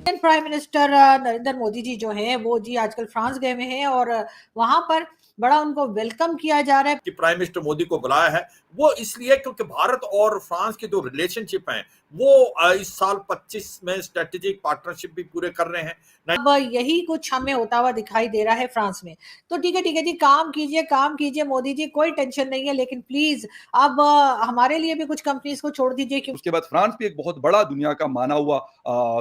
Indian prime minister Narendra Modi ji जो हैं वो जी आजकल फ्रांस गए हुए हैं और वहां पर बड़ा उनको वेलकम किया जा रहा है कि प्राइम मिनिस्टर मोदी को बुलाया है वो इसलिए क्योंकि भारत और फ्रांस के जो रिलेशनशिप हैं वो इस साल 25 में स्ट्रेटेजिक पार्टनरशिप भी पूरे कर रहे हैं। अब यही कुछ हमें होता हुआ दिखाई दे रहा है फ्रांस में। तो ठीक है जी, काम कीजिए मोदी जी, कोई टेंशन नहीं है, लेकिन प्लीज अब हमारे लिए भी कुछ कंपनीज को छोड़ दीजिए क्योंकि उसके बाद फ्रांस भी एक बहुत बड़ा दुनिया का माना हुआ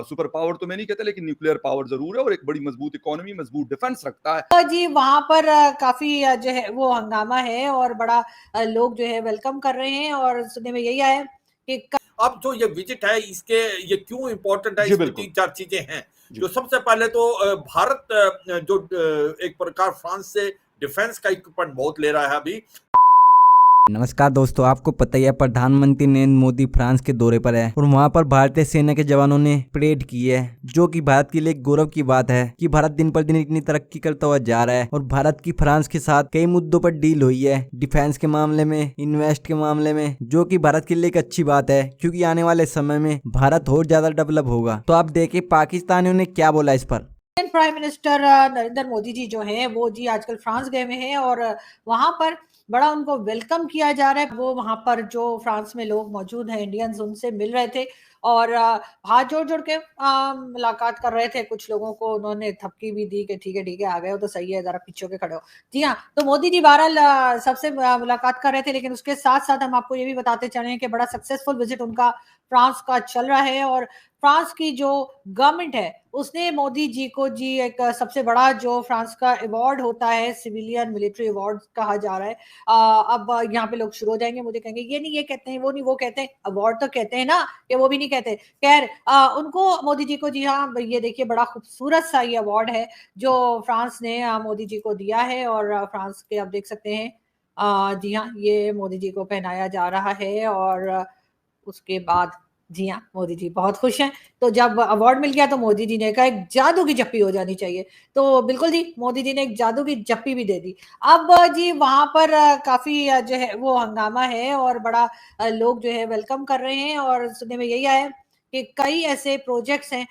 सुपर पावर तो मैं नहीं कहता, लेकिन न्यूक्लियर पावर जरूर है और एक बड़ी मजबूत इकोनॉमी, मजबूत डिफेंस रखता है। जी वहां पर काफी जो है वो हंगामा है और बड़ा लोग जो है वेलकम कर रहे हैं और सुनने में यही आया है कि अब जो ये विजिट है इसके ये क्यों इंपॉर्टेंट है, जी इसमें बिल्कुल। तीन चार चीजें हैं। जी जो सबसे पहले तो भारत जो एक प्रकार फ्रांस से डिफेंस का इक्विपमेंट बहुत ले रहा है अभी। नमस्कार दोस्तों, आपको पता ही है प्रधानमंत्री नरेंद्र मोदी फ्रांस के दौरे पर है और वहां पर भारतीय सेना के जवानों ने परेड की है, जो कि भारत के लिए गौरव की बात है कि भारत दिन पर दिन इतनी तरक्की करता हुआ जा रहा है। और भारत की फ्रांस के साथ कई मुद्दों पर डील हुई है, डिफेंस के मामले में, इन्वेस्ट के मामले में, जो कि भारत के लिए एक अच्छी बात है क्योंकि आने वाले समय में भारत और ज्यादा डेवलप होगा। तो आप देखिए पाकिस्तानियों ने क्या बोला इस पर। Indian prime minister Narendra Modi ji जो हैं वो जी आजकल फ्रांस गए हुए हैं और वहां पर बड़ा उनको वेलकम किया जा रहा है। वो वहां पर जो फ्रांस में लोग मौजूद हैं इंडियंस उनसे मिल रहे थे और हाथ जोड़ जोड़ के मुलाकात कर रहे थे। कुछ लोगों को उन्होंने थपकी भी दी कि ठीक है आ गए हो तो सही है, जरा पीछे के खड़े हो। जी हाँ, तो मोदी जी बहरहाल सबसे मुलाकात कर रहे थे, लेकिन उसके साथ साथ हम आपको ये भी बताते चले कि बड़ा सक्सेसफुल विजिट उनका फ्रांस का चल रहा है और फ्रांस की जो गवर्नमेंट है उसने मोदी जी को जी एक सबसे बड़ा जो फ्रांस का अवार्ड होता है, सिविलियन मिलिट्री अवार्ड कहा जा रहा है। अब यहाँ पे लोग शुरू हो जाएंगे, मुझे कहेंगे ये नहीं ये कहते हैं, वो नहीं वो कहते हैं, अवार्ड तो कहते हैं ना, कि वो भी नहीं कहते। खैर उनको मोदी जी को जी हाँ ये देखिए बड़ा खूबसूरत सा ये अवार्ड है जो फ्रांस ने मोदी जी को दिया है और फ्रांस के आप देख सकते हैं जी हाँ ये मोदी जी को पहनाया जा रहा है और उसके बाद जी हाँ, मोदी जी बहुत खुश हैं। तो जब अवार्ड मिल गया तो मोदी जी ने कहा एक जादू की जप्पी हो जानी चाहिए। तो बिल्कुल जी, मोदी जी ने एक जादू की जप्पी भी दे दी। अब जी वहाँ पर काफ़ी जो है वो हंगामा है और बड़ा लोग जो है वेलकम कर रहे हैं और सुनने में यही आया है कि कई ऐसे प्रोजेक्ट्स हैं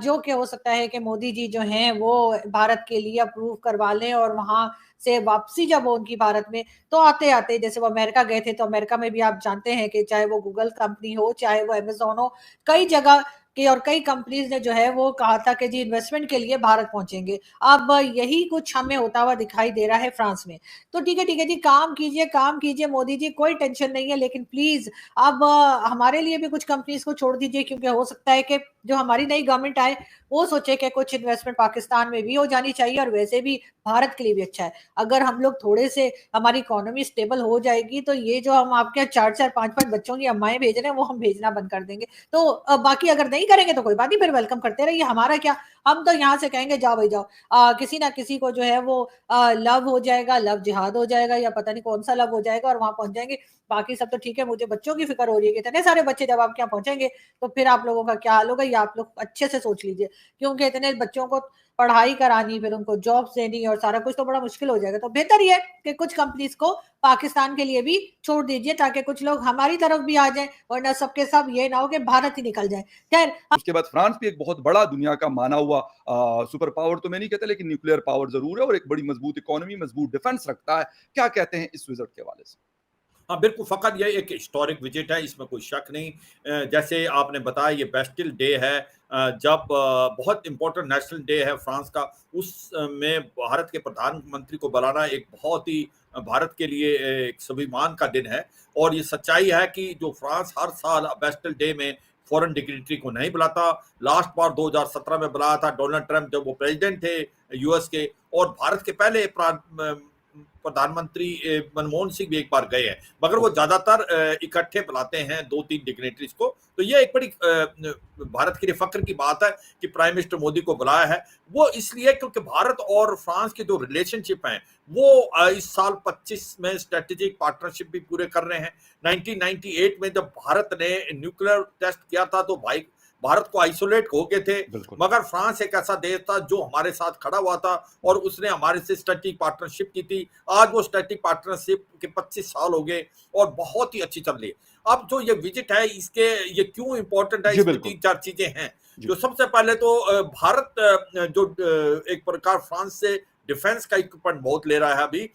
जो कि हो सकता है कि मोदी जी जो हैं वो भारत के लिए अप्रूव करवा लें और वहाँ से वापसी जब हो उनकी भारत में तो आते-आते जैसे वो अमेरिका गए थे, तो अमेरिका में भी आप जानते हैं कि चाहे वो गूगल कंपनी हो, चाहे वो अमेज़न हो, कई जगह की और कई कंपनीज़ ने जो है वो कहा था कि जी इन्वेस्टमेंट के लिए भारत पहुँचेंगे। अब यही कुछ हमें होता हुआ दिखाई दे रहा है फ्रांस में। तो ठीक है जी, काम कीजिए मोदी जी, कोई टेंशन नहीं है, लेकिन प्लीज़ अब हमारे लिए भी कुछ कंपनीज़ को छोड़ दीजिए क्योंकि हो सकता है कि जो हमारी नई गवर्नमेंट आए, वो सोचे कि कुछ इन्वेस्टमेंट पाकिस्तान में भी हो जानी चाहिए और वैसे भी भारत के लिए भी अच्छा है। अगर हम लोग थोड़े से हमारी इकोनॉमी स्टेबल हो जाएगी तो ये जो हम आपके यहाँ 4-4 5-5 बच्चों की अम्माएँ भेज रहे हैं वो हम भेजना बंद कर देंगे। तो बाकी अगर नहीं करेंगे तो कोई बात नहीं, फिर वेलकम करते रहिए, हमारा क्या। हम तो यहाँ से कहेंगे जाओ भाई जाओ। किसी ना किसी को जो है वो लव हो जाएगा, लव जिहाद हो जाएगा या पता नहीं कौन-सा लव हो जाएगा और वहाँ पहुँच जाएँगे। बाकी सब तो ठीक है, मुझे बच्चों की फ़िक्र हो रही है कि इतने सारे बच्चे जब आपके यहाँ पहुँचेंगे तो फिर आप लोगों का क्या हाल होगा ये आप लोग अच्छे से सोच लीजिए। क्योंकि इतने बच्चों को पढ़ाई करानी, फिर उनको जॉब्स देनी और सारा कुछ तो बड़ा मुश्किल हो जाएगा। तो बेहतर ये है कि कुछ कंपनीज़ को पाकिस्तान के लिए भी छोड़ दीजिए ताकि कुछ लोग हमारी तरफ भी आ जाएँ, वरना सबके सब ये ना हो कि भारत ही निकल जाए। खैर उसके बाद फ्रांस भी एक बहुत बड़ा दुनिया का माना हुआ सुपर पावर तो मैं नहीं कहता, लेकिन न्यूक्लियर पावर जरूर है और एक बड़ी मजबूत इकोनॉमी, मजबूत डिफेंस रखता है। क्या कहते हैं इस विजिट के हवाले से? हाँ बिल्कुल, फ़कत ये एक हिस्टोरिक विजिट है, इसमें कोई शक नहीं। जैसे आपने बताया ये बेस्टिल डे है, जब बहुत इम्पोर्टेंट नेशनल डे है फ्रांस का, उस में भारत के प्रधानमंत्री को बुलाना एक बहुत ही भारत के लिए एक स्वाभिमान का दिन है। और ये सच्चाई है कि जो फ्रांस हर साल बेस्टिल डे में फॉरेन डिग्निटरी को नहीं बुलाता। लास्ट बार 2017 में बुलाया था डोनाल्ड ट्रंप जब वो प्रेसिडेंट थे यूएस के, और भारत के पहले प्रधानमंत्री मनमोहन सिंह भी एक बार गए हैं, मगर वो ज्यादातर इकट्ठे बुलाते हैं 2-3 डिग्नेटरीज को। तो ये एक बड़ी भारत के लिए फक्र की बात है कि प्राइम मिनिस्टर मोदी को बुलाया है। वो इसलिए क्योंकि भारत और फ्रांस के जो रिलेशनशिप हैं वो इस साल 25 में स्ट्रेटेजिक पार्टनरशिप भी पूरे कर रहे हैं। 1998 में जब भारत ने न्यूक्लियर टेस्ट किया था तो भाई भारत को आइसोलेट हो गए थे, मगर फ्रांस एक ऐसा देश था जो हमारे साथ खड़ा हुआ था और उसने हमारे से स्ट्रेटेजिक पार्टनरशिप की थी। आज वो स्ट्रेटेजिक पार्टनरशिप के 25 साल हो गए और बहुत ही अच्छी चल रही है। अब जो ये विजिट है इसके ये क्यों इंपॉर्टेंट है, जी इसमें बिल्कुल। तीन चार चीजें हैं। जो सबसे पहले तो भारत जो एक प्रकार फ्रांस से डिफेंस का इक्विपमेंट बहुत ले रहा है अभी,